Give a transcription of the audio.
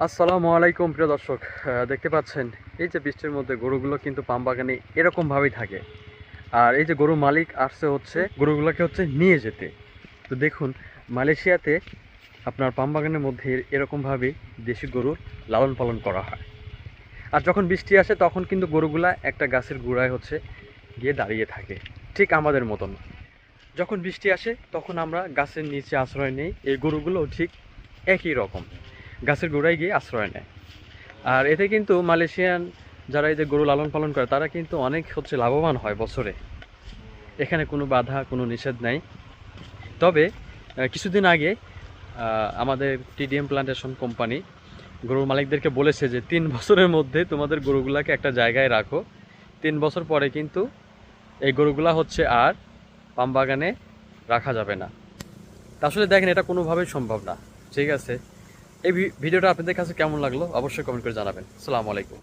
আসসালামু আলাইকুম প্রিয় দর্শক, দেখতে পাচ্ছেন এই যে বৃষ্টির মধ্যে গরুগুলো কিন্তু পাম বাগানে এরকমভাবেই থাকে। আর এই যে গরু মালিক আসছে হচ্ছে গরুগুলোকে নিয়ে যেতে। তো দেখুন, মালয়েশিয়াতে আপনার পাম বাগানের মধ্যে এরকমভাবেই দেশি গরুর লালন পালন করা হয়। আর যখন বৃষ্টি আসে তখন কিন্তু গরুগুলা একটা গাছের গোড়ায় গিয়ে দাঁড়িয়ে থাকে, ঠিক আমাদের মতন। যখন বৃষ্টি আসে তখন আমরা গাছের নিচে আশ্রয় নেই, এই গরুগুলো ঠিক একই রকম গাছের গোড়ায় গিয়ে আশ্রয় নেয়। আর এতে কিন্তু মালয়েশিয়ান যারা এই যে গরু লালন পালন করে তারা কিন্তু অনেক লাভবান হয় বছরে। এখানে কোনো বাধা, কোনো নিষেধ নাই। তবে কিছুদিন আগে আমাদের টিডিএম প্লান্টেশন কোম্পানি গরুর মালিকদেরকে বলেছে যে 3 বছরের মধ্যে তোমাদের গরুগুলাকে একটা জায়গায় রাখো, 3 বছর পরে কিন্তু এই গরুগুলা আর পাম বাগানে রাখা যাবে না। তা আসলে দেখেন, এটা কোনোভাবেই সম্ভব না। ঠিক আছে, এই ভিডিওটা আপনাদের কাছে কেমন লাগলো অবশ্যই কমেন্ট করে জানাবেন। আসসালামু আলাইকুম।